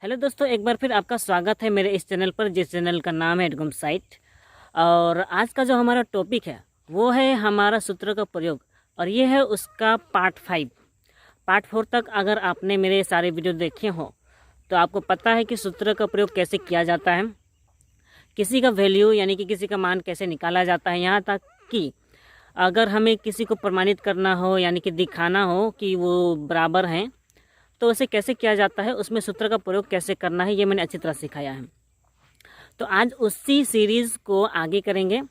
Hello दोस्तों, एक बार फिर आपका स्वागत है मेरे इस चैनल पर, जिस चैनल का नाम है एडगम साइट। और आज का जो हमारा टॉपिक है वो है हमारा सूत्र का प्रयोग, और ये है उसका पार्ट 5। पार्ट 4 तक अगर आपने मेरे सारे वीडियो देखे हो तो आपको पता है कि सूत्र का प्रयोग कैसे किया जाता है, किसी का वैल्यू यानी कि किसी का मान कैसे निकाला जाता है, यहाँ तक कि अगर हमें किसी को प्रमाणित करना हो यानी कि दिखाना हो कि वो बराबर हैं तो उसे कैसे किया जाता है, उसमें सूत्र का प्रयोग कैसे करना है, ये मैंने अच्छी तरह सिखाया है। तो आज उसी सीरीज़ को आगे करेंगे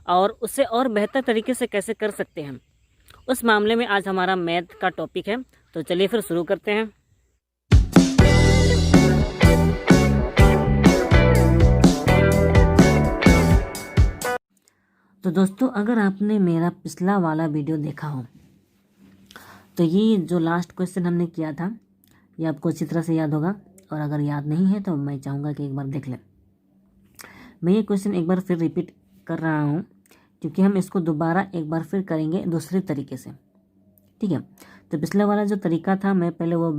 और उससे और बेहतर तरीके से कैसे कर सकते हैं, उस मामले में आज हमारा मैथ का टॉपिक है। तो चलिए फिर शुरू करते हैं। तो दोस्तों, अगर आपने मेरा पिछला वाला वीडियो देखा हो तो ये जो लास्ट क्वेश्चन हमने किया था ये आपको अच्छी तरह से याद होगा, और अगर याद नहीं है तो मैं चाहूँगा कि एक बार देख लें। मैं ये क्वेश्चन एक बार फिर रिपीट कर रहा हूँ क्योंकि हम इसको दोबारा एक बार फिर करेंगे दूसरे तरीके से, ठीक है। तो पिछला वाला जो तरीका था मैं पहले वो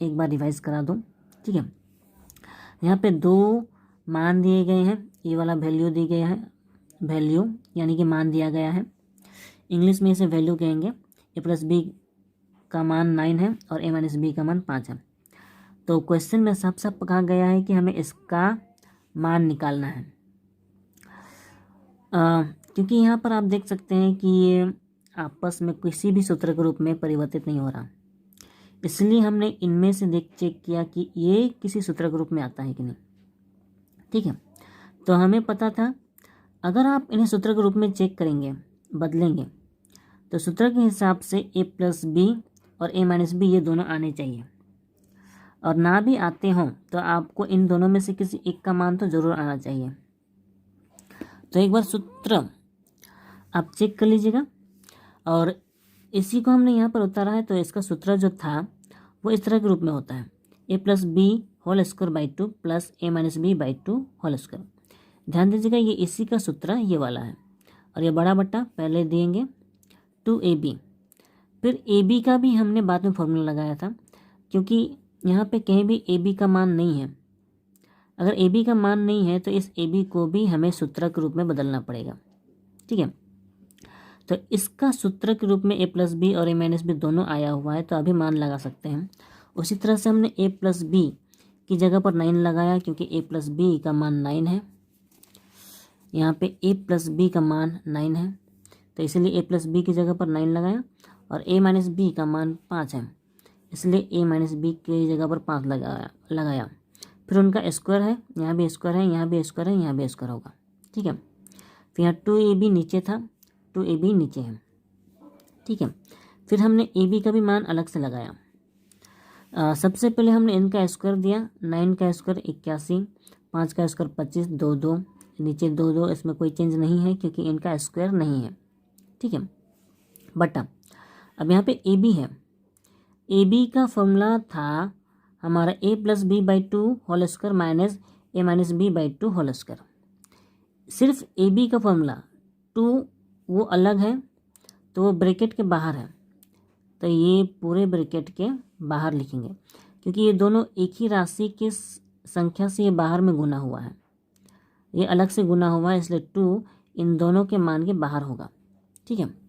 एक बार रिवाइज करा दूँ, ठीक है। यहाँ पे दो मान दिए गए हैं, ये वाला वैल्यू दी गया है, वैल्यू यानी कि मान दिया गया है, इंग्लिश में इसे वैल्यू कहेंगे। ए प्लस बी का मान 9 है और ए माइनस बी का मान 5 है। तो क्वेश्चन में साफ साफ कहा गया है कि हमें इसका मान निकालना है, क्योंकि यहाँ पर आप देख सकते हैं कि ये आपस में किसी भी सूत्र के रूप में परिवर्तित नहीं हो रहा, इसलिए हमने इनमें से चेक किया कि ये किसी सूत्र के रूप में आता है कि नहीं, ठीक है। तो हमें पता था अगर आप इन्हें सूत्र के रूप में चेक करेंगे, बदलेंगे, तो सूत्र के हिसाब से ए प्लस बी और ए माइनस बी ये दोनों आने चाहिए, और ना भी आते हों तो आपको इन दोनों में से किसी एक का मान तो ज़रूर आना चाहिए। तो एक बार सूत्र आप चेक कर लीजिएगा, और इसी को हमने यहाँ पर उतारा है। तो इसका सूत्र जो था वो इस तरह के रूप में होता है, ए plus B whole square by 2 plus A minus B by 2 whole square. ध्यान दीजिएगा ये इसी का सूत्र ये वाला है, और ये बड़ा बट्टा पहले देंगे 2ab, फिर ab का भी हमने बाद में फॉर्मूला लगाया था, क्योंकि यहाँ पे कहीं भी ab का मान नहीं है। अगर ab का मान नहीं है तो इस ab को भी हमें सूत्र के रूप में बदलना पड़ेगा, ठीक है। तो इसका सूत्र के रूप में ए प्लस बी और ए माइनस बी दोनों आया हुआ है, तो अभी मान लगा सकते हैं। उसी तरह से हमने ए प्लस बी की जगह पर 9 लगाया, क्योंकि ए प्लस बी का मान 9 है, यहाँ पे ए प्लस बी का मान 9 है, तो इसलिए ए प्लस बी की जगह पर 9 लगाया, और ए माइनस बी का मान 5 है, इसलिए ए माइनस बी की जगह पर 5 लगाया। फिर उनका स्क्वायर है, यहाँ भी स्क्वायर है, यहाँ भी स्क्वायर है, यहाँ भी स्क्वायर होगा, ठीक है। फिर यहाँ 2ab नीचे था, 2ab नीचे है, ठीक है। फिर हमने ab का भी मान अलग से लगाया। सबसे पहले हमने इनका स्क्वायर दिया, 9 का स्क्वायर 81, 5 का स्क्वायर 25, 2 2 नीचे 2 2, इसमें कोई चेंज नहीं है क्योंकि इनका स्क्वायर नहीं है, ठीक है। बटा अब यहाँ पे ab है, ab का फॉर्मूला था हमारा A plus B by 2 whole square minus A minus B by 2 whole square. सिर्फ ab का फॉर्मूला 2 वो अलग है, तो वो ब्रैकेट के बाहर है, तो ये पूरे ब्रैकेट के बाहर लिखेंगे, क्योंकि ये दोनों एक ही राशि की संख्या से ये बाहर में गुना हुआ है, ये अलग से गुना हुआ है, इसलिए 2 इन दोनों के मान के बाहर होगा, ठीक है।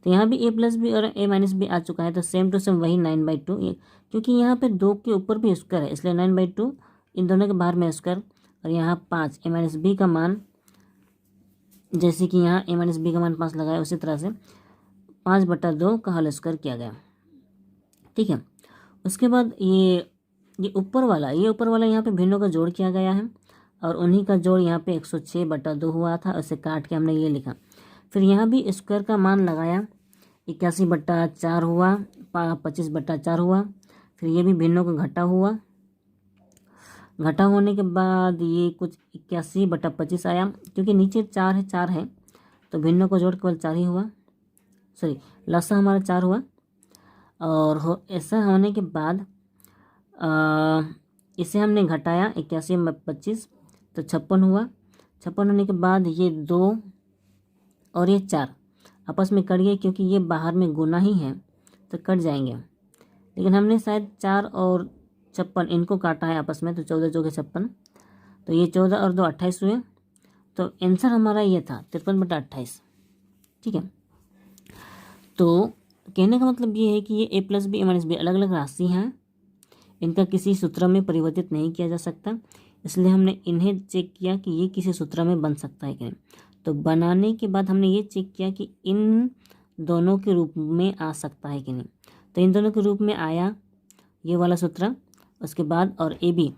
तो यहाँ भी ए प्लस बी और ए माइनस बी आ चुका है, तो सेम टू सेम वही 9/2, क्योंकि यहाँ पे 2 के ऊपर भी स्क्वायर है, इसलिए 9/2 इन दोनों के बाहर में स्क्वायर, और यहाँ 5 ए माइनस बी का मान, जैसे कि यहाँ ए माइनस बी का मान 5 लगाया, उसी तरह से 5/2 का होल स्क्वायर किया गया, ठीक है। उसके बाद ये ऊपर वाला यहाँ पे भिन्नों का जोड़ किया गया है, और उन्हीं का जोड़ यहाँ पे 106/2 हुआ था, उसे काट के हमने ये लिखा। फिर यहाँ भी स्क्वायर का मान लगाया, 81/4 हुआ, 25/4 हुआ। फिर ये भी भिन्नों का घटा हुआ, घटा होने के बाद ये कुछ 81/25 आया, क्योंकि नीचे 4 है तो भिन्नों को जोड़ केवल 4 ही हुआ, सॉरी लसा हमारा 4 हुआ। और ऐसा होने के बाद इसे हमने घटाया 81/25, तो 56 हुआ। 56 होने के बाद ये 2 और ये 4 आपस में कट गए, क्योंकि ये बाहर में गुना ही है तो कट जाएंगे, लेकिन हमने शायद 4 और 56 इनको काटा है आपस में, तो 14 चौके 56, तो ये 14 और 2 28 हुए। तो आंसर हमारा ये था 53/28। ठीक है, तो कहने का मतलब ये है कि ये ए प्लस बी ए माइनस बी अलग अलग राशि हैं, इनका किसी सूत्र में परिवर्तित नहीं किया जा सकता, इसलिए हमने इन्हें चेक किया कि ये किसी सूत्र में बन सकता है कि नहीं। तो बनाने के बाद हमने ये चेक किया कि इन दोनों के रूप में आ सकता है कि नहीं। तो इन दोनों के रूप में आया ये वाला सूत्र, उसके बाद और ए भी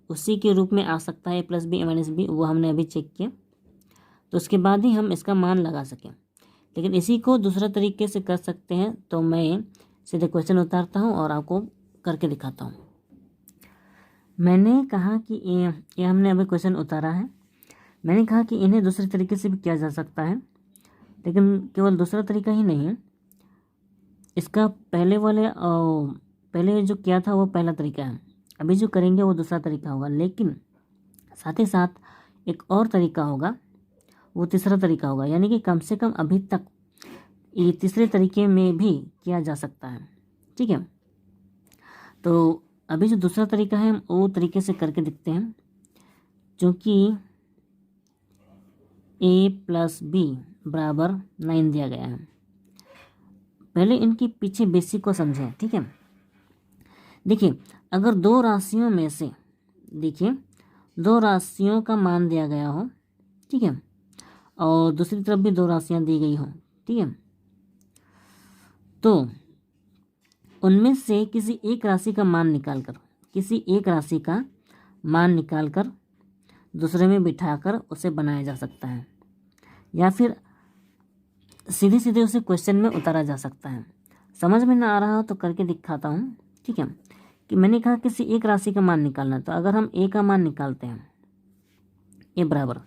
उसी के रूप में आ सकता है, ए प्लस बी ए माइनस बी, वो हमने अभी चेक किया। तो उसके बाद ही हम इसका मान लगा सकें। लेकिन इसी को दूसरा तरीके से कर सकते हैं, तो मैं सीधे क्वेश्चन उतारता हूँ और आपको करके दिखाता हूँ। मैंने कहा कि ये हमने अभी क्वेश्चन उतारा है, मैंने कहा कि इन्हें दूसरे तरीके से भी किया जा सकता है, लेकिन केवल दूसरा तरीका ही नहीं है, इसका पहले जो किया था वो पहला तरीका है, अभी जो करेंगे वो दूसरा तरीका होगा, लेकिन साथ ही साथ एक और तरीका होगा, वो तीसरा तरीका होगा। यानी कि कम से कम अभी तक ये तीसरे तरीके में भी किया जा सकता है। ठीक है, तो अभी जो दूसरा तरीका है हम वो तरीके से करके देखते हैं। क्योंकि a प्लस बी बराबर 9 दिया गया है, पहले इनकी पीछे बेसिक को समझें। ठीक है, देखिए अगर दो राशियों में से, देखिए दो राशियों का मान दिया गया हो, ठीक है, और दूसरी तरफ भी दो राशियां दी गई हो, ठीक है, तो उनमें से किसी एक राशि का मान निकालकर दूसरे में बिठाकर उसे बनाया जा सकता है, या फिर सीधे सीधे उसे क्वेश्चन में उतारा जा सकता है। समझ में ना आ रहा हो तो करके दिखाता हूँ। ठीक है, कि मैंने कहा किसी एक राशि का मान निकालना, तो अगर हम ए का मान निकालते हैं, ए बराबर,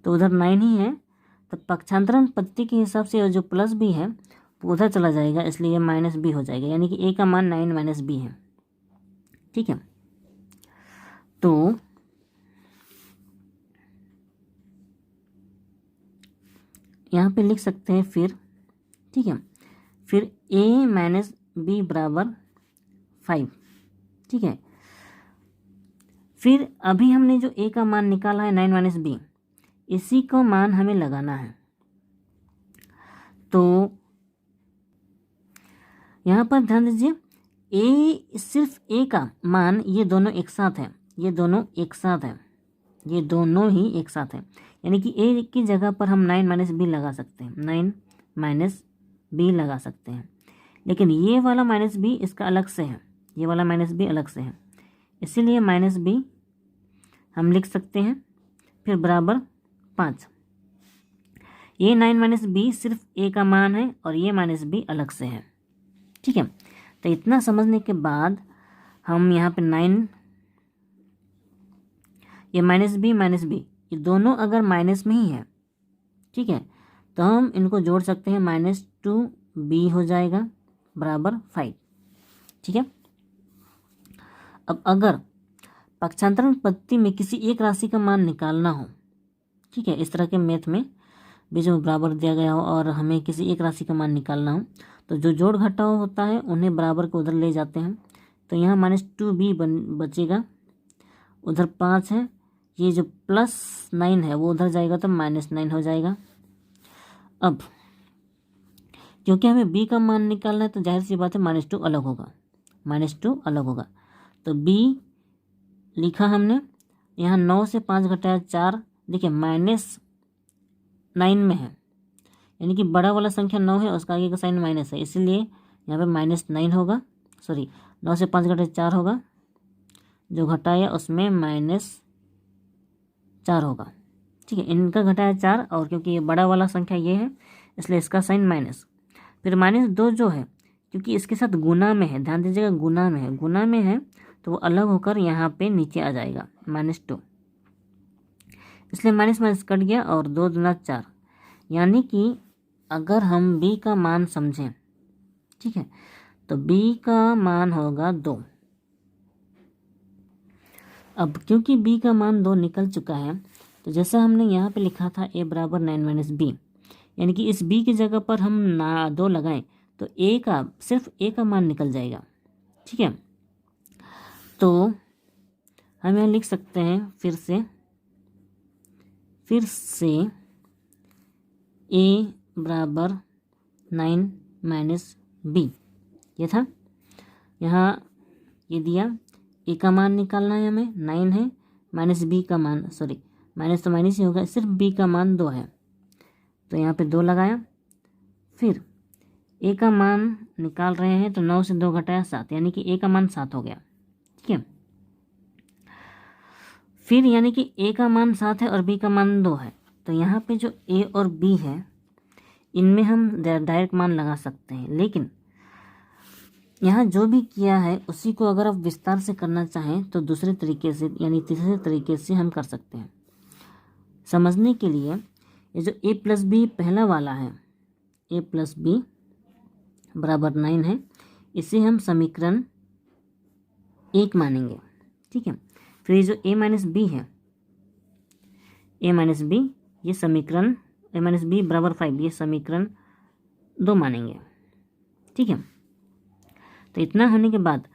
तो उधर 9 ही है, तो पक्षांतरण पद्धति के हिसाब से जो प्लस बी है वो उधर चला जाएगा, इसलिए ये माइनस बी हो जाएगा, यानी कि ए का मान 9 माइनस बी है। ठीक है, तो यहाँ पे लिख सकते हैं फिर, ठीक है, फिर a माइनस बी बराबर 5। ठीक है, फिर अभी हमने जो a का मान निकाला है 9 माइनस बी, इसी को मान हमें लगाना है। तो यहाँ पर ध्यान दीजिए, सिर्फ a का मान, ये दोनों एक साथ हैं, ये दोनों ही एक साथ हैं, यानी कि a की जगह पर हम 9 माइनस बी लगा सकते हैं, 9 माइनस बी लगा सकते हैं। लेकिन ये वाला माइनस बी इसका अलग से है, ये वाला माइनस बी अलग से है, इसीलिए माइनस बी हम लिख सकते हैं, फिर बराबर 5। ये 9 माइनस बी सिर्फ a का मान है और ये माइनस बी अलग से है। ठीक है, तो इतना समझने के बाद हम यहाँ पे 9, ये माइनस बी ये दोनों अगर माइनस में ही है, ठीक है, तो हम इनको जोड़ सकते हैं, -2b हो जाएगा बराबर 5। ठीक है, अब अगर पक्षांतरण पद्धति में किसी एक राशि का मान निकालना हो, ठीक है, इस तरह के मैथ में बीच में बराबर दिया गया हो और हमें किसी एक राशि का मान निकालना हो, तो जो जोड़ घटाव होता है उन्हें बराबर को उधर ले जाते हैं, तो यहाँ -2b बचेगा, उधर 5 है, ये जो +9 है वो उधर जाएगा तो -9 हो जाएगा। अब क्योंकि हमें b का मान निकालना है तो जाहिर सी बात है -2 अलग होगा, तो b लिखा हमने, यहाँ 9 से 5 घटाया 4, देखिए -9 में है, यानी कि बड़ा वाला संख्या 9 है, उसका आगे का साइन माइनस है, इसीलिए यहाँ पे -9 होगा, 9 से 5 घटाया 4 होगा, जो घटाया उसमें -4 होगा। ठीक है, इनका घटाया 4, और क्योंकि ये बड़ा वाला संख्या ये है इसलिए इसका साइन माइनस, फिर -2 जो है क्योंकि इसके साथ गुना में है, ध्यान दीजिएगा गुना में है तो वो अलग होकर यहाँ पे नीचे आ जाएगा -2, इसलिए माइनस कट गया और 2 दूना 4, यानी कि अगर हम b का मान समझें, ठीक है, तो b का मान होगा 2। अब क्योंकि b का मान 2 निकल चुका है, तो जैसा हमने यहाँ पे लिखा था a बराबर 9 माइनस बी, यानी कि इस b की जगह पर हम 2 लगाएं तो सिर्फ a का मान निकल जाएगा। ठीक है, तो हम यहाँ लिख सकते हैं फिर से a बराबर 9 माइनस b, ये था। यहाँ ये दिया, a का मान निकालना है हमें, 9 है, माइनस b का मान, सॉरी माइनस तो माइनस ही होगा, सिर्फ b का मान 2 है, तो यहाँ पे 2 लगाया। फिर a का मान निकाल रहे हैं तो 9 से 2 घटाया 7, यानी कि a का मान 7 हो गया। ठीक है, फिर यानी कि a का मान 7 है और b का मान 2 है, तो यहाँ पे जो a और b है इनमें हम डायरेक्ट मान लगा सकते हैं, लेकिन यहाँ जो भी किया है उसी को अगर आप विस्तार से करना चाहें तो दूसरे तरीके से यानी तीसरे तरीके से हम कर सकते हैं। समझने के लिए ये जो a प्लस बी पहला वाला है, a प्लस बी बराबर 9 है, इसे हम समीकरण 1 मानेंगे। ठीक है, फिर ये जो a माइनस बी है, a माइनस बी, ये समीकरण a माइनस बी बराबर 5, ये समीकरण 2 मानेंगे। ठीक है, तो इतना होने के बाद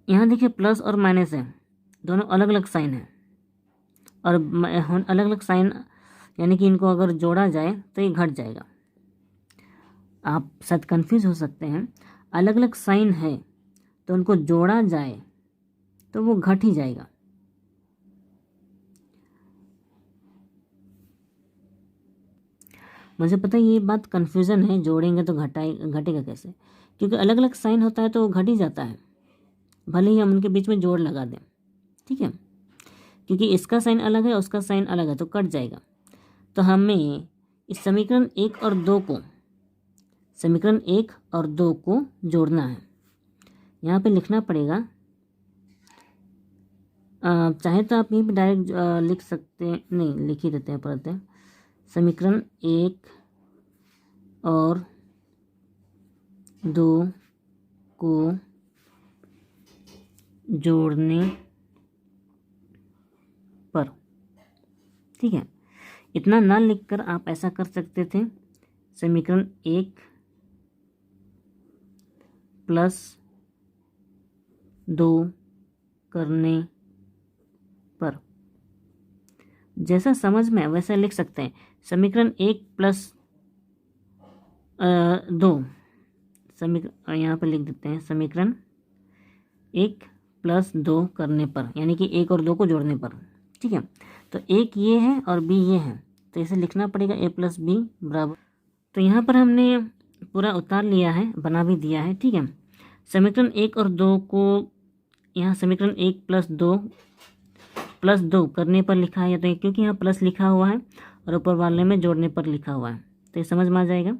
यहाँ देखिए प्लस और माइनस है, दोनों अलग अलग साइन है, और अलग अलग साइन यानी कि इनको अगर जोड़ा जाए तो ये घट जाएगा। आप शायद कंफ्यूज हो सकते हैं, अलग अलग साइन है तो उनको जोड़ा जाए तो वो घट ही जाएगा। मुझे पता है ये बात कन्फ्यूज़न है, जोड़ेंगे तो घटेगा कैसे, क्योंकि अलग अलग साइन होता है तो वो घट ही जाता है, भले ही हम उनके बीच में जोड़ लगा दें। ठीक है, क्योंकि इसका साइन अलग है, उसका साइन अलग है, तो कट जाएगा। तो हमें इस समीकरण 1 और 2 को जोड़ना है। यहाँ पे लिखना पड़ेगा, चाहे तो आप यहीं पे डायरेक्ट लिख सकते हैं, नहीं लिख ही देते हैं, पढ़ते हैं। समीकरण 1 और 2 को जोड़ने पर, ठीक है, इतना ना लिखकर आप ऐसा कर सकते थे, समीकरण 1 प्लस 2 करने पर, जैसा समझ में वैसा लिख सकते हैं। समीकरण 1 प्लस 2, समीकरण यहाँ पर लिख देते हैं, समीकरण 1 प्लस 2 करने पर, यानी कि 1 और 2 को जोड़ने पर। ठीक है, तो एक ये है और बी ये है, तो इसे लिखना पड़ेगा a प्लस बी बराबर, तो यहाँ पर हमने पूरा उतार लिया है, बना भी दिया है। ठीक है, समीकरण 1 और 2 को यहाँ समीकरण 1 प्लस 2 करने पर लिखा है, तो क्योंकि यहाँ प्लस लिखा हुआ है और ऊपर वाले में जोड़ने पर लिखा हुआ है, तो ये समझ में आ जाएगा।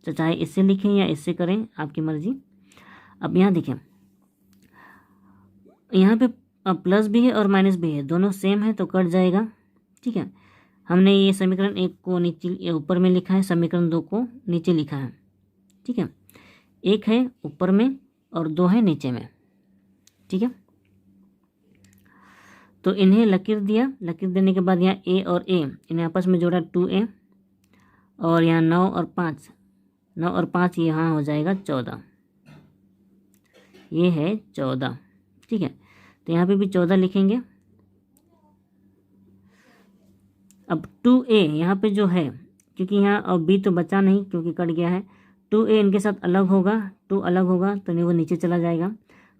तो चाहे इससे लिखें या इससे करें, आपकी मर्जी। अब यहाँ देखें, यहाँ पे प्लस भी है और माइनस भी है, दोनों सेम है तो कट जाएगा। ठीक है, हमने ये समीकरण 1 को नीचे ऊपर में लिखा है, समीकरण 2 को नीचे लिखा है। ठीक है, 1 है ऊपर में और 2 है नीचे में। ठीक है, तो इन्हें लकीर दिया, लकीर देने के बाद यहाँ a और a इन्हें आपस में जोड़ा 2a, और यहाँ 9 और 5 यहाँ हो जाएगा 14, ये है 14। ठीक है, तो यहाँ पे भी 14 लिखेंगे। अब 2a यहाँ पे जो है, क्योंकि यहाँ और b तो बचा नहीं क्योंकि कट गया है, 2a इनके साथ अलग होगा, 2 अलग होगा तो नहीं वो नीचे चला जाएगा।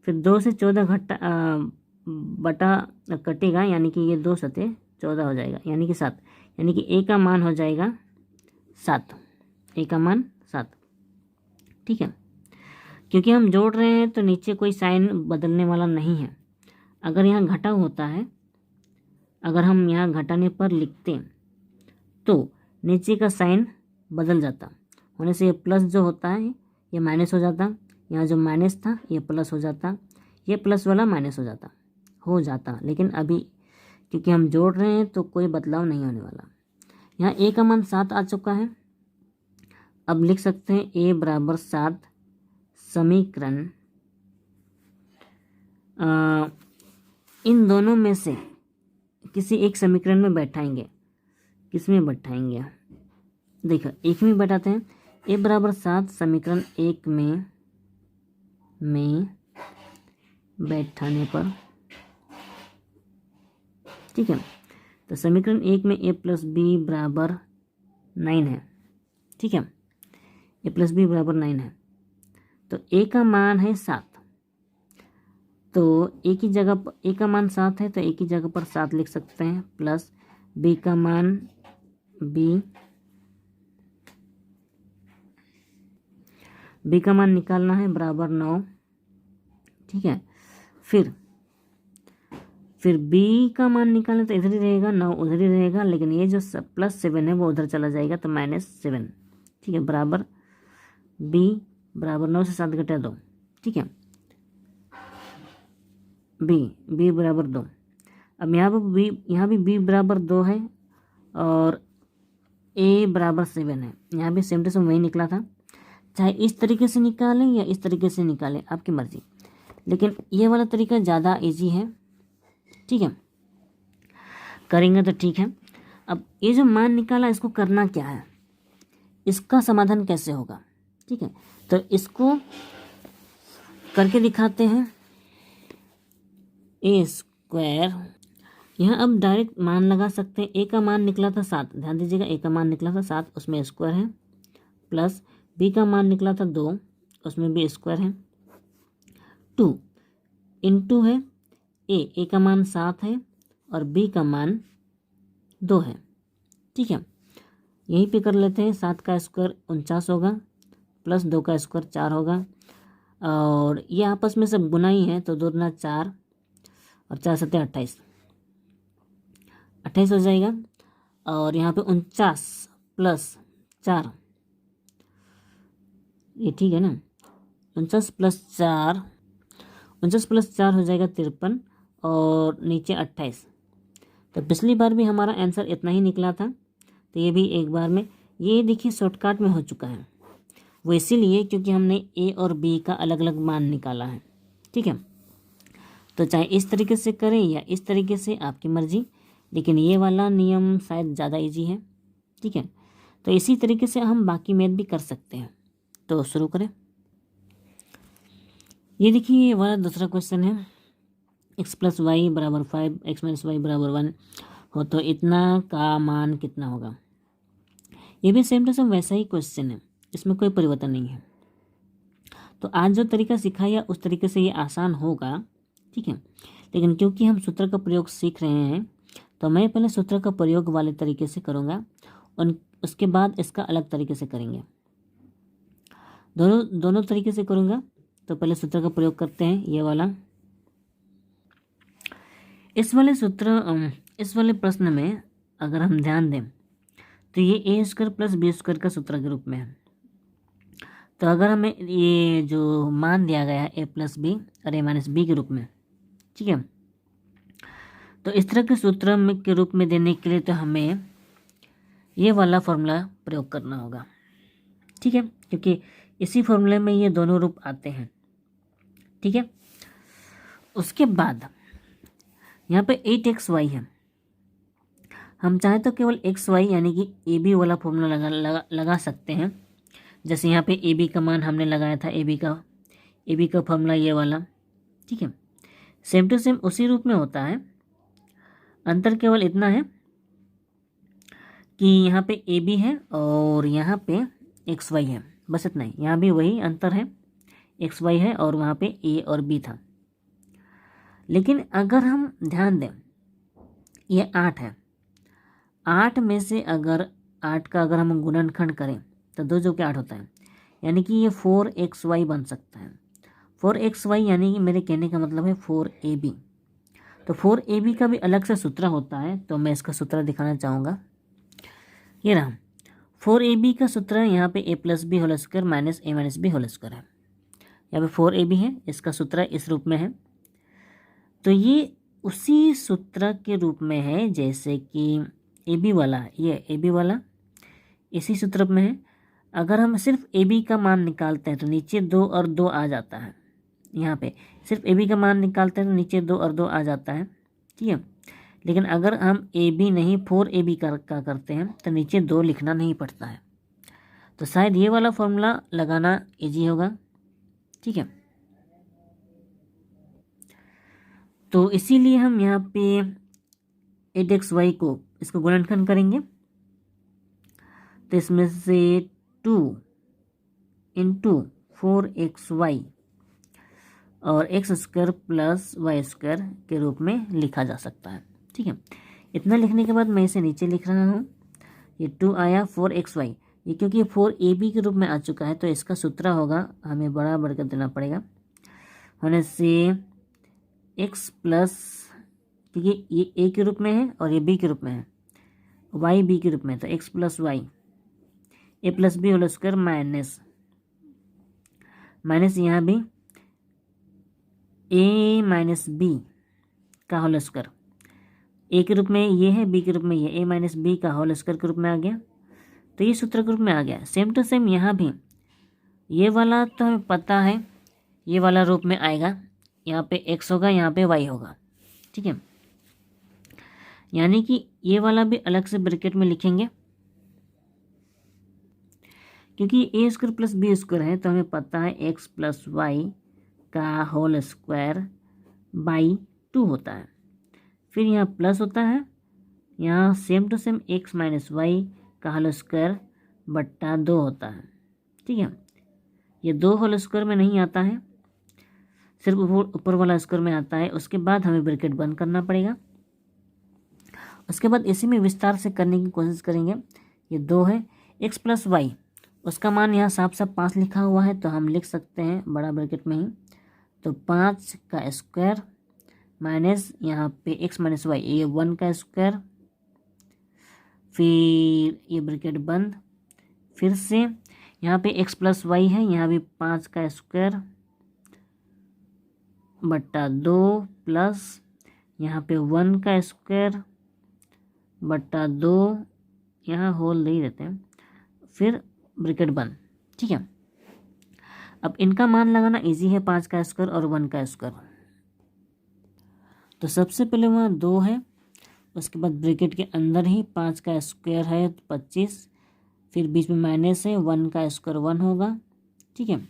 फिर 2 से 14 बटा कटेगा, यानी कि ये 2 सते 14 हो जाएगा, यानी कि 7, यानी कि a का मान हो जाएगा 7, a का मान 7। ठीक है, क्योंकि हम जोड़ रहे हैं तो नीचे कोई साइन बदलने वाला नहीं है। अगर यहाँ घटा होता है, अगर हम यहाँ घटाने पर लिखते तो नीचे का साइन बदल जाता, होने से ये प्लस जो होता है ये माइनस हो जाता, यहाँ जो माइनस था ये प्लस हो जाता, ये प्लस वाला माइनस हो जाता। लेकिन अभी क्योंकि हम जोड़ रहे हैं तो कोई बदलाव नहीं होने वाला। यहाँ a का मान 7 आ चुका है, अब लिख सकते हैं a बराबर 7, समीकरण इन दोनों में से किसी एक समीकरण में बैठाएंगे। किस में बैठाएंगे, देखो एक में बैठाते हैं, a बराबर 7 समीकरण 1 में में बैठाने पर, ठीक है। तो समीकरण 1 में a प्लस बी बराबर 9 है, ठीक है, a प्लस बी बराबर 9 है। तो a का मान है 7, तो a की जगह पर a का मान 7 है तो a की जगह पर 7 लिख सकते हैं, प्लस b का मान b का मान निकालना है बराबर 9, ठीक है। फिर b का मान निकालना तो इधर ही रहेगा, 9 उधर ही रहेगा, लेकिन ये जो +7 है वो उधर चला जाएगा तो -7, ठीक है, बराबर b बराबर 9 से 7 घटा 2, ठीक है, b बराबर 2। अब यहाँ भी b बराबर 2 है और a बराबर 7 है। यहाँ भी सेम टू सेम वही निकला था, चाहे इस तरीके से निकालें या इस तरीके से निकालें, आपकी मर्जी, लेकिन ये वाला तरीका ज़्यादा इजी है, ठीक है, करेंगे तो ठीक है। अब ये जो मान निकाला इसको करना क्या है, इसका समाधान कैसे होगा, ठीक है, तो इसको करके दिखाते हैं। a², यहाँ अब डायरेक्ट मान लगा सकते हैं। a का मान निकला था 7, ध्यान दीजिएगा, a का मान निकला था 7, उसमें स्क्वायर है, प्लस b का मान निकला था 2, उसमें भी स्क्वायर है, 2 इंटू है a का मान 7 है और b का मान 2 है, ठीक है। यहीं पे कर लेते हैं, 7 का स्क्वायर 49 होगा, प्लस 2 का स्क्वायर 4 होगा, और ये आपस में सब गुना ही है, तो 2 दूना 4 और 4 7 28 हो जाएगा। और यहाँ पे 49 प्लस 4, ये ठीक है ना, 49 प्लस 4 हो जाएगा 53 और नीचे 28। तो पिछली बार भी हमारा आंसर इतना ही निकला था, तो ये भी एक बार में, ये देखिए शॉर्टकट में हो चुका है, वो इसीलिए क्योंकि हमने a और b का अलग अलग मान निकाला है, ठीक है। तो चाहे इस तरीके से करें या इस तरीके से, आपकी मर्जी, लेकिन ये वाला नियम शायद ज़्यादा इजी है, ठीक है। तो इसी तरीके से हम बाकी मैथ भी कर सकते हैं। तो शुरू करें। ये देखिए ये वाला दूसरा क्वेश्चन है, x + y = 5, x - y = 1 हो तो इतना का मान कितना होगा। ये भी सेम टू सेम वैसा ही क्वेश्चन है, इसमें कोई परिवर्तन नहीं है। तो आज जो तरीका सिखाया उस तरीके से ये आसान होगा, ठीक है, लेकिन क्योंकि हम सूत्र का प्रयोग सीख रहे हैं तो मैं पहले सूत्र का प्रयोग वाले तरीके से करूँगा और उसके बाद इसका अलग तरीके से करेंगे, दोनों तरीके से करूँगा। तो पहले सूत्र का प्रयोग करते हैं, ये वाला। इस वाले प्रश्न में अगर हम ध्यान दें तो ये a² + b² का सूत्र के रूप में है। तो अगर हमें ये जो मान दिया गया है a + b और a - b के रूप में, ठीक है, तो इस तरह के सूत्र के रूप में देने के लिए तो हमें ये वाला फॉर्मूला प्रयोग करना होगा, ठीक है, क्योंकि इसी फॉर्मूले में ये दोनों रूप आते हैं, ठीक है। उसके बाद यहाँ पे 8xy है, हम चाहें तो केवल xy यानी कि ab वाला फॉर्मूला लगा सकते हैं। जैसे यहाँ पे ab का मान हमने लगाया था, ab का फॉर्मूला ये वाला, ठीक है, सेम टू सेम उसी रूप में होता है। अंतर केवल इतना है कि यहाँ पे ab है और यहाँ पे xy है, बस इतना ही। यहाँ भी वही अंतर है, xy है और वहाँ पे a और b था। लेकिन अगर हम ध्यान दें, ये 8 है, 8 में से अगर 8 का अगर हम गुणनखंड करें तो 2 जो कि 8 होता है, यानी कि ये 4xy बन सकता है। 4xy यानी कि मेरे कहने का मतलब है 4ab। तो 4ab का भी अलग से सूत्र होता है, तो मैं इसका सूत्र दिखाना चाहूँगा। ये रहा 4ab का सूत्र है, यहाँ पे a + b² - a - b² है। यहाँ पे 4ab है, इसका सूत्र इस रूप में है। तो ये उसी सूत्र के रूप में है जैसे कि ab वाला, ये ab वाला इसी सूत्र में है। अगर हम सिर्फ ab का मान निकालते हैं तो नीचे 2 और 2 आ जाता है। यहाँ पे सिर्फ ab का मान निकालते हैं तो नीचे 2 और 2 आ जाता है, ठीक है। लेकिन अगर हम ab नहीं 4ab का करते हैं तो नीचे 2 लिखना नहीं पड़ता है। तो शायद ये वाला फॉर्मूला लगाना इजी होगा, ठीक है। तो इसीलिए हम यहाँ पे 8xy को इसको गुणनखंड करेंगे, तो इसमें से 2 इंटू 4xy और x square plus y square के रूप में लिखा जा सकता है। ठीक है, इतना लिखने के बाद मैं इसे नीचे लिख रहा हूँ। ये 2 आया 4xy, ये क्योंकि 4ab के रूप में आ चुका है तो इसका सूत्र होगा, हमें बराबर कर देना पड़ेगा, होने से x प्लस, क्योंकि ये a के रूप में है और ये b के रूप में है, y b के रूप में, तो x plus y a plus B whole square minus यहाँ भी a माइनस बी का होल स्क्वायर, ए के रूप में ये है, बी के रूप में ये, a माइनस बी का होल स्क्वायर के रूप में आ गया, तो ये सूत्र के रूप में आ गया। सेम टू सेम यहाँ भी ये वाला तो हमें पता है, ये वाला रूप में आएगा, यहाँ पे x होगा, यहाँ पे y होगा। ठीक है, यानी कि ये वाला भी अलग से ब्रैकेट में लिखेंगे, क्योंकि a square plus b square है तो हमें पता है x प्लस वाई का होल स्क्वायर बाई 2 होता है। फिर यहाँ प्लस होता है, यहाँ same to same x minus y का होल स्क्वायर बट्टा 2 होता है। ठीक है, ये 2 होल स्क्वायर में नहीं आता है, सिर्फ ऊपर वाला स्क्वायर में आता है। उसके बाद हमें ब्रैकेट बंद करना पड़ेगा। उसके बाद इसी में विस्तार से करने की कोशिश करेंगे। ये 2 है, x प्लस वाई, उसका मान यहाँ साफ साफ 5 लिखा हुआ है तो हम लिख सकते हैं बड़ा ब्रैकेट में ही, तो 5 का स्क्वायर माइनस यहाँ पे x माइनस वाई, ये 1 का स्क्वायर, फिर ये ब्रैकेट बंद, फिर से यहाँ पे x प्लस वाई है, यहाँ भी 5 का स्क्वायर बट्टा 2 प्लस यहाँ पे 1 का स्क्वायर बट्टा 2, यहाँ होल दे देते हैं, फिर ब्रैकेट बंद। ठीक है, अब इनका मान लगाना इजी है, 5 का स्क्वायर और 1 का स्क्वायर। तो सबसे पहले वहाँ 2 है, उसके बाद ब्रैकेट के अंदर ही 5 का स्क्वायर है 25, फिर बीच में माइनस है, 1 का स्क्वायर 1 होगा। ठीक है,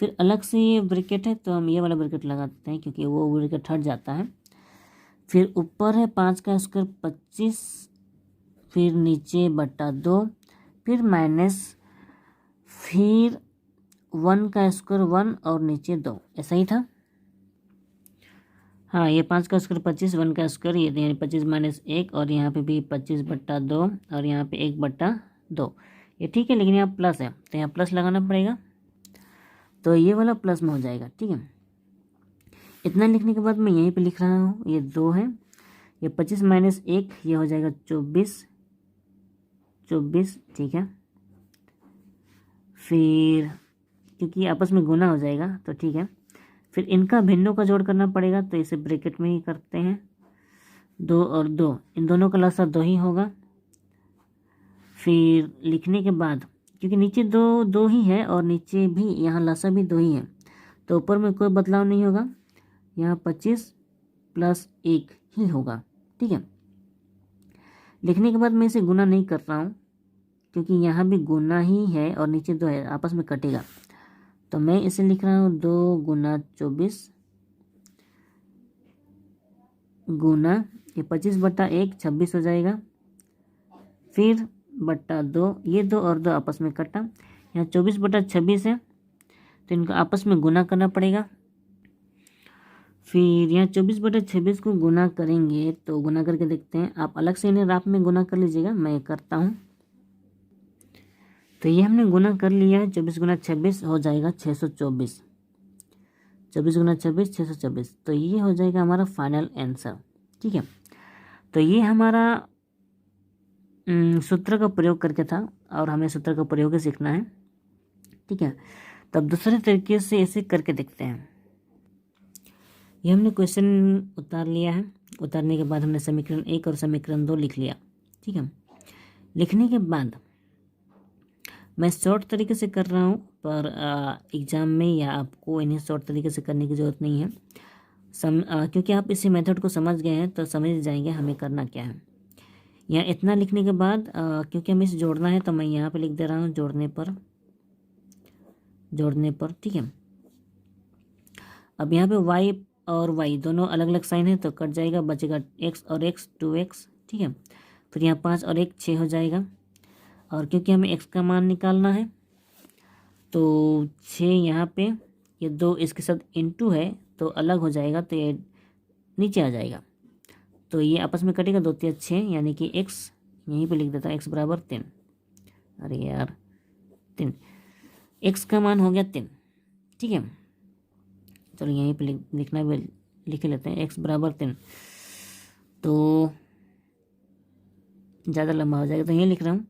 फिर अलग से ये ब्रैकेट है तो हम ये वाला ब्रैकेट लगा देते हैं क्योंकि वो ब्रैकेट हट जाता है। फिर ऊपर है 5 का स्क्वायर 25, फिर नीचे बट्टा 2, फिर माइनस, फिर 1 का स्क्वायर 1 और नीचे 2, ऐसा ही था। हाँ, ये 5 का स्क्वायर 25, 1 का स्क्वायर ये यानी 25 माइनस 1, और यहाँ पे भी 25 बट्टा 2 और यहाँ पे 1 बट्टा 2, ये ठीक है, लेकिन यहाँ प्लस है तो यहाँ प्लस लगाना पड़ेगा, तो ये वाला प्लस में हो जाएगा। ठीक है, इतना लिखने के बाद मैं यहीं पे लिख रहा हूँ, ये 2 है, ये 25 माइनस 1 ये हो जाएगा 24। ठीक है, फिर क्योंकि आपस में गुना हो जाएगा तो ठीक है, फिर इनका भिन्नों का जोड़ करना पड़ेगा तो इसे ब्रैकेट में ही करते हैं, 2 और 2, इन दोनों का लसा 2 ही होगा। फिर लिखने के बाद क्योंकि नीचे 2 ही है और नीचे भी यहाँ लसा भी 2 ही है तो ऊपर में कोई बदलाव नहीं होगा, यहाँ 25 प्लस 1 ही होगा। ठीक है, लिखने के बाद मैं इसे गुना नहीं कर रहा हूँ क्योंकि यहाँ भी गुना ही है और नीचे 2 है, आपस में कटेगा, तो मैं इसे लिख रहा हूँ 2 गुना 24 गुना ये 25 बट्टा 1 26 हो जाएगा, फिर बट्टा 2, ये 2 और 2 आपस में कटा, यहाँ 24 बट्टा 26 है तो इनको आपस में गुना करना पड़ेगा। फिर यहाँ 24 बटा 26 को गुना करेंगे तो गुना करके देखते हैं, आप अलग से इन्हें राफ में गुना कर लीजिएगा, मैं करता हूँ। तो ये हमने गुना कर लिया है, 24 गुना 26 हो जाएगा 624, 24 गुना 26 624, तो ये हो जाएगा हमारा फाइनल आंसर। ठीक है, तो ये हमारा सूत्र का प्रयोग करके था और हमें सूत्र का प्रयोग ही सीखना है। ठीक है, तब दूसरे तरीके से इसे करके देखते हैं। ये हमने क्वेश्चन उतार लिया है, उतारने के बाद हमने समीकरण 1 और समीकरण 2 लिख लिया। ठीक है, लिखने के बाद मैं शॉर्ट तरीके से कर रहा हूँ, पर एग्ज़ाम में या आपको इन्हें शॉर्ट तरीके से करने की ज़रूरत नहीं है, क्योंकि आप इसी मेथड को समझ गए हैं तो समझ जाएंगे हमें करना क्या है। यहाँ इतना लिखने के बाद क्योंकि हमें इसे जोड़ना है तो मैं यहाँ पे लिख दे रहा हूँ जोड़ने पर। ठीक है, अब यहाँ पे y और वाई दोनों अलग अलग साइन है तो कट जाएगा, बचेगा एक्स और एक्स 2x, ठीक है। फिर यहाँ 5 और 1 6 हो जाएगा, और क्योंकि हमें एक्स का मान निकालना है तो 6 यहाँ पे, ये 2 इसके साथ इनटू है तो अलग हो जाएगा, तो ये नीचे आ जाएगा, तो ये आपस में कटेगा, 2 3 6, यानी कि एक्स यहीं पे लिख देता हूँ, एक्स बराबर 3। अरे यार 3, एक्स का मान हो गया 3, ठीक है। चलो यहीं पे लिखना भी लिख लेते हैं, एक्स बराबर 3, तो ज़्यादा लंबा हो जाएगा तो यहीं लिख रहा हूँ,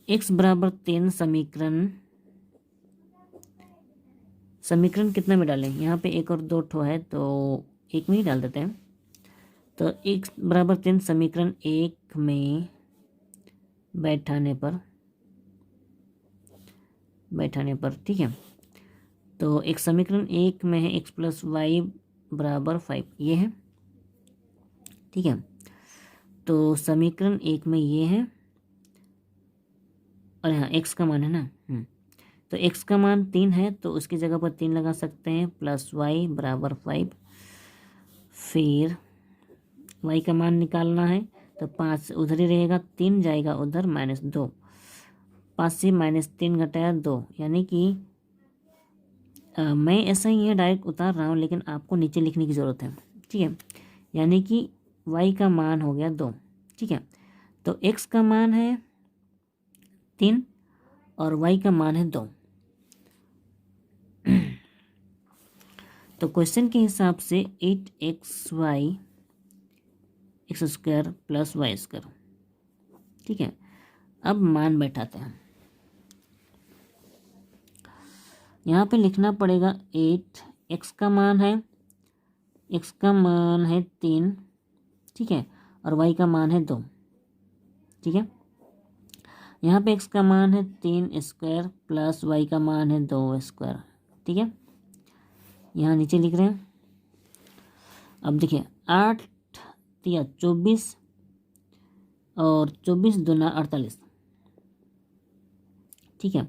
एक्स बराबर 3 समीकरण कितना में डालें, यहाँ पे 1 और 2 ठो है तो 1 में ही डाल देते हैं। तो एक्स बराबर 3 समीकरण 1 में बैठाने पर, ठीक है। तो एक समीकरण 1 में है एक्स प्लस वाई बराबर 5, ये है, ठीक है। तो समीकरण 1 में ये है, और यहाँ एक्स का मान है ना, तो एक्स का मान 3 है तो उसकी जगह पर 3 लगा सकते हैं, प्लस वाई बराबर 5। फिर वाई का मान निकालना है तो 5 उधर ही रहेगा, 3 जाएगा उधर, -2, 5 से -3 घटाया 2, यानी कि मैं ऐसा ही है डायरेक्ट उतार रहा हूँ, लेकिन आपको नीचे लिखने की ज़रूरत है, ठीक है। यानी कि वाई का मान हो गया 2, ठीक है। तो एक्स का मान है 3 और वाई का मान है 2। तो क्वेश्चन के हिसाब से 8xy x² प्लस y², ठीक है। अब मान बैठाते हैं, यहाँ पे लिखना पड़ेगा 8, x का मान है 3, ठीक है, और y का मान है 2, ठीक है। यहाँ पे x का मान है 3² प्लस y का मान है 2², ठीक है। यहाँ नीचे लिख रहे हैं, अब देखिए 8 तिया 24 और 24 दूना 48, ठीक है।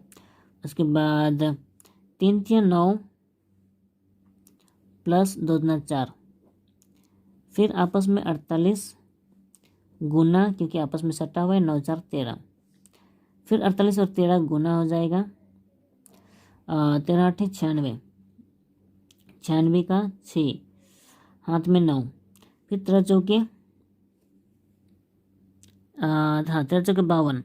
उसके बाद 3 तिया 9 प्लस 2 दूना 4, फिर आपस में 48 गुना, क्योंकि आपस में सटा हुआ है, 9 4 13, फिर 48 और 13 गुना हो जाएगा, 13 8 96, 96 का 6, हाथ में 9, फिर 13 चौके 52,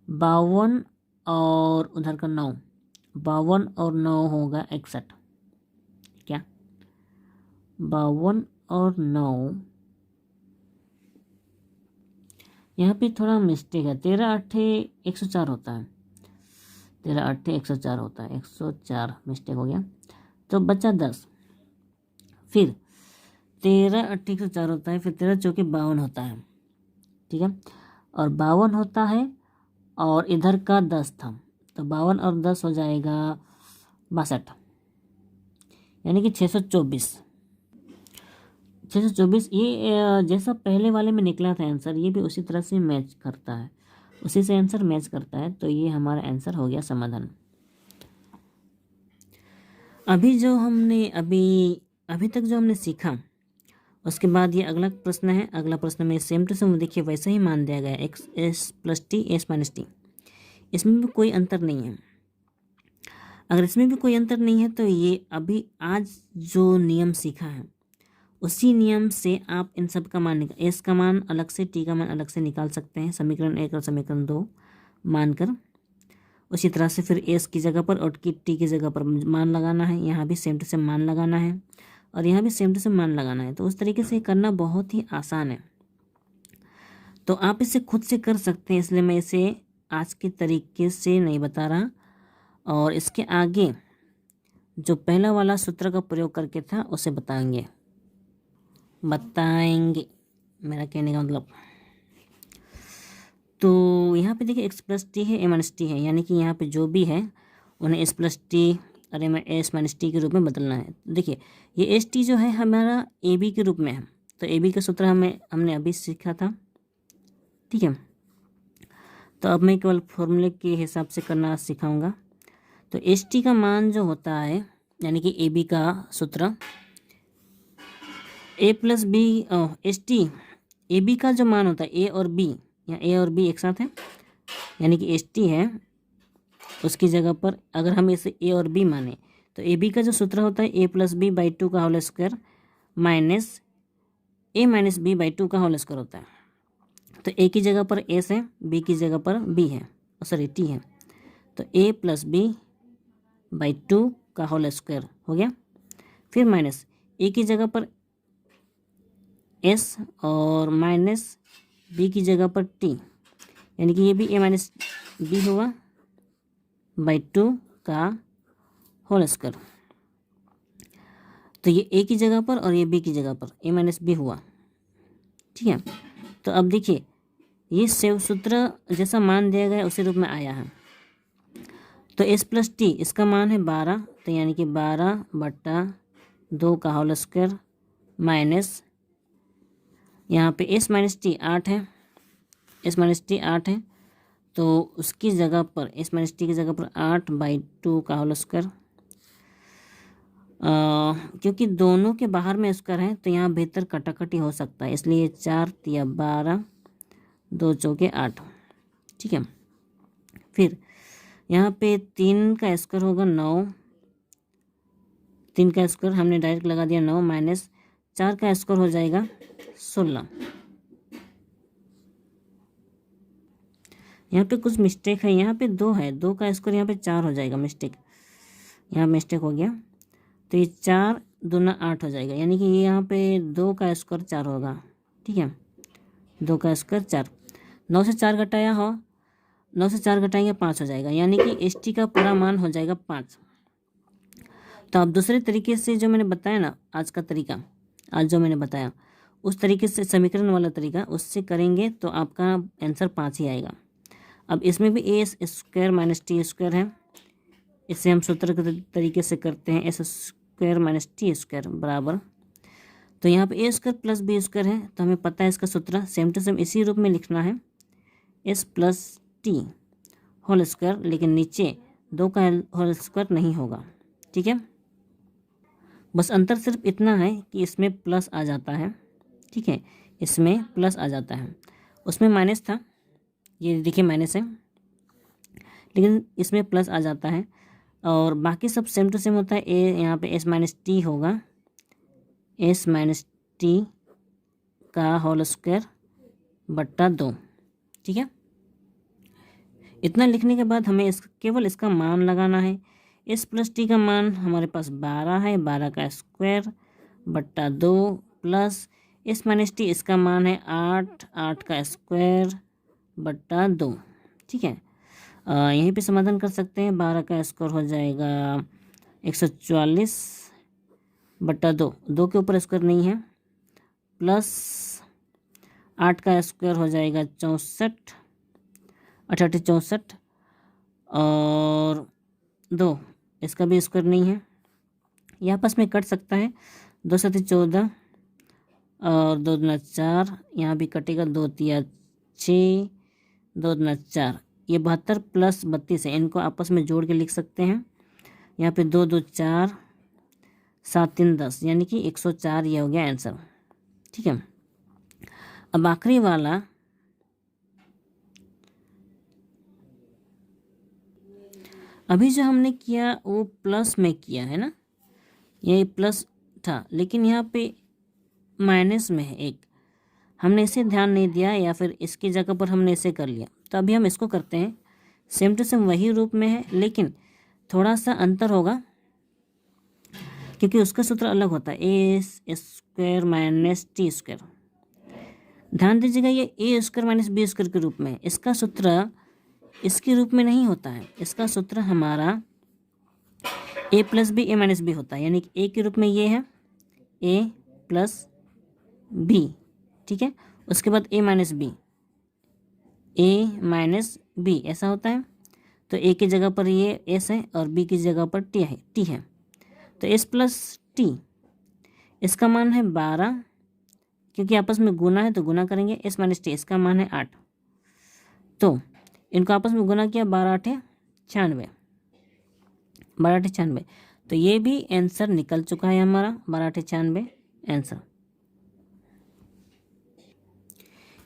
52 और उधर का 9, 52 और 9 होगा 61, क्या 52 और 9, यहाँ पे थोड़ा मिस्टेक है, 13 8 104 होता है, 13 8 104 होता है, 104 मिस्टेक हो गया, तो बचा 10, फिर 13 8 104 होता है, फिर 13 चौके 52 होता है, ठीक है, और 52 होता है, और इधर का 10 था, तो 52 और 10 हो जाएगा 62, यानी कि 624। ये जैसा पहले वाले में निकला था आंसर, ये भी उसी तरह से मैच करता है, उसी से आंसर मैच करता है, तो ये हमारा आंसर हो गया समाधान। अभी तक जो हमने सीखा, उसके बाद ये अगला प्रश्न है। अगला प्रश्न में सेम टू सेम देखिए वैसा ही मान दिया गया है, x S plus T S minus T, इसमें भी कोई अंतर नहीं है। अगर इसमें भी कोई अंतर नहीं है तो ये अभी आज जो नियम सीखा है उसी नियम से आप इन सब का मान एस का मान अलग से, टी का मान अलग से निकाल सकते हैं, समीकरण 1 और समीकरण 2 मानकर। उसी तरह से फिर एस की जगह पर और टी की जगह पर मान लगाना है, यहाँ भी सेम टू सेम मान लगाना है, और यहाँ भी सेम टू सेम मान लगाना है। तो उस तरीके से करना बहुत ही आसान है, तो आप इसे खुद से कर सकते हैं, इसलिए मैं इसे आज के तरीके से नहीं बता रहा, और इसके आगे जो पहला वाला सूत्र का प्रयोग करके था उसे बताएंगे, मेरा कहने का मतलब। तो यहाँ पे देखिए एक्स प्लस टी है, ए माइनस टी है, यानी कि यहाँ पे जो भी है उन्हें एस प्लस टी और एस माइनस टी के रूप में बदलना है। देखिए ये एस टी जो है हमारा ए बी के रूप में है, तो ए बी का सूत्र हमने अभी सीखा था, ठीक है। तो अब मैं केवल फॉर्मूले के हिसाब से करना सिखाऊंगा। तो एस टी का मान जो होता है यानी कि ए बी का सूत्र A plus B S T, A B का जो मान होता है ए और बी, यहाँ ए और बी एक साथ है यानी कि एस टी है, उसकी जगह पर अगर हम इसे ए और बी माने तो ए बी का जो सूत्र होता है ए प्लस बी बाई टू का whole square minus A minus B by two का होल स्क्वायर होता है। तो ए की जगह पर एस है, बी की जगह पर बी है, सॉरी टी है, तो ए प्लस बी बाई टू का होल स्क्वायर हो गया। फिर माइनस ए की जगह पर एस और माइनस बी की जगह पर टी, यानी कि ये भी ए माइनस बी हुआ बाई टू का होल स्क्वायर। तो ये ए की जगह पर और ये बी की जगह पर ए माइनस बी हुआ, ठीक है। तो अब देखिए ये सेव सूत्र जैसा मान दिया गया उसी रूप में आया है। तो एस प्लस टी इसका मान है 12, तो यानी कि 12/2 का होल स्क्वायर माइनस यहाँ पे एस माइनस टी 8 है, एस माइनस टी 8 है, तो उसकी जगह पर एस माइनस टी की जगह पर 8/2 का होल स्क्वायर। क्योंकि दोनों के बाहर में स्क्वायर है तो यहाँ भीतर कटाकटी हो सकता है, इसलिए 4 या 12 2 चौके 8, ठीक है। फिर यहाँ पे 3 का स्क्वायर होगा 9, 3 का स्क्वायर हमने डायरेक्ट लगा दिया 9 माइनस 4 का स्क्वायर हो जाएगा 16। यहाँ पे कुछ मिस्टेक है, यहाँ पे 2 है, 2 का स्क्वायर यहाँ पे 4 हो जाएगा, मिस्टेक यहाँ मिस्टेक हो गया। तो ये 4 दूना 8 हो जाएगा, यानी कि ये यहाँ पे 2 का स्क्वायर 4 होगा, ठीक है, 2 का स्क्वायर 4। 9 से 4 घटाया हो, 9 से 4 घटाएंगे 5 हो जाएगा, यानी कि एस टी का पूरा मान हो जाएगा 5। तो अब दूसरे तरीके से जो मैंने बताया ना, आज का तरीका, आज जो मैंने बताया उस तरीके से समीकरण वाला तरीका उससे करेंगे तो आपका आंसर 5 ही आएगा। अब इसमें भी ए स्क्वायर माइनस टी स्क्वायर है, इसे हम सूत्र के तरीके से करते हैं, S square minus T square बराबर, तो यहाँ पे ए स्क्वायर प्लस बी स्क्वायर है, तो हमें पता है इसका सूत्र सेम टू सेम इसी रूप में लिखना है, s plus t whole square, लेकिन नीचे 2 का होल स्क्वायर नहीं होगा, ठीक है। बस अंतर सिर्फ इतना है कि इसमें प्लस आ जाता है, ठीक है, इसमें प्लस आ जाता है, उसमें माइनस था, ये देखिए माइनस है, लेकिन इसमें प्लस आ जाता है, और बाकी सब सेम टू सेम होता है। ए यहाँ पे एस माइनस टी होगा, एस माइनस टी का होल स्क्वायर बट्टा 2, ठीक है। इतना लिखने के बाद हमें केवल इसका मान लगाना है। एस प्लस टी का मान हमारे पास 12 है, 12 का स्क्वायर बट्टा 2 प्लस एस माइनस टी इसका मान है 8, 8 का स्क्वायर बट्टा 2, ठीक है। यहीं पे समाधान कर सकते हैं, 12 का स्क्वायर हो जाएगा 144 बट्टा 2, 2 के ऊपर स्क्वायर नहीं है, प्लस 8 का स्क्वायर हो जाएगा 64, 88 64, और 2 इसका भी स्क्वायर नहीं है, ये आपस में कट सकता है, 2 7 14 और 2 दूना 4, यहाँ भी कटेगा, 2 3 6, 2 दूना 4, ये 72 प्लस 32 है, इनको आपस में जोड़ के लिख सकते हैं। यहाँ पे 2 2 4 7 3 10, यानी कि 104, ये हो गया आंसर, ठीक है। अब आखिरी वाला, अभी जो हमने किया वो प्लस में किया है ना, ये प्लस था, लेकिन यहाँ पे माइनस में है एक, हमने इसे ध्यान नहीं दिया, या फिर इसकी जगह पर हमने इसे कर लिया। तो अभी हम इसको करते हैं, सेम टू सेम वही रूप में है, लेकिन थोड़ा सा अंतर होगा क्योंकि उसका सूत्र अलग होता है, ए स्क्वायर माइनस टी स्क्वायर। ध्यान दीजिएगा, ये ए स्क्वायर माइनस बी स्क्वायर के रूप में, इसका सूत्र इसके रूप में नहीं होता है, इसका सूत्र हमारा A plus B A minus B होता है, यानी कि ए के रूप में ये है ए प्लस बी, ठीक है, उसके बाद ए माइनस बी, ए माइनस बी ऐसा होता है। तो ए की जगह पर ये एस है और बी की जगह पर टी है, तो एस प्लस टी इसका मान है 12, क्योंकि आपस में गुना है तो गुना करेंगे, एस माइनस टी इसका मान है 8, तो इनको आपस में गुना किया, 12 8 96, 12 8 96, तो ये भी आंसर निकल चुका है हमारा 12×96 आंसर।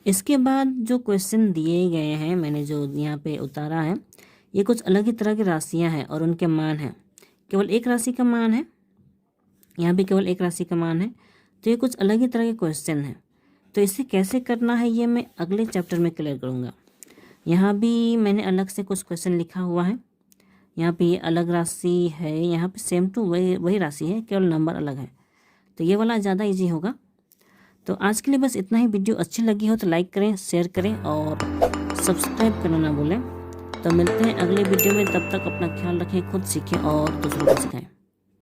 इसके बाद जो क्वेश्चन दिए गए हैं, मैंने जो यहाँ पे उतारा है, ये कुछ अलग ही तरह की राशियाँ हैं और उनके मान हैं। केवल एक राशि का मान है, यहाँ भी केवल एक राशि का मान है। तो ये कुछ अलग ही तरह के क्वेश्चन हैं। तो इसे कैसे करना है ये मैं अगले चैप्टर में क्लियर करूँगा। यहाँ भी मैंने अलग से कुछ क्वेश्चन लिखा हुआ है। यहाँ पे ये अलग राशि है, यहाँ पे सेम टू वही राशि है, केवल नंबर अलग है। तो ये वाला ज़्यादा इजी होगा। तो आज के लिए बस इतना ही। वीडियो अच्छी लगी हो तो लाइक करें, शेयर करें और सब्सक्राइब करना ना भूलें। तो मिलते हैं अगले वीडियो में। तब तक अपना ख्याल रखें, खुद सीखें और दूसरों को सिखाएं।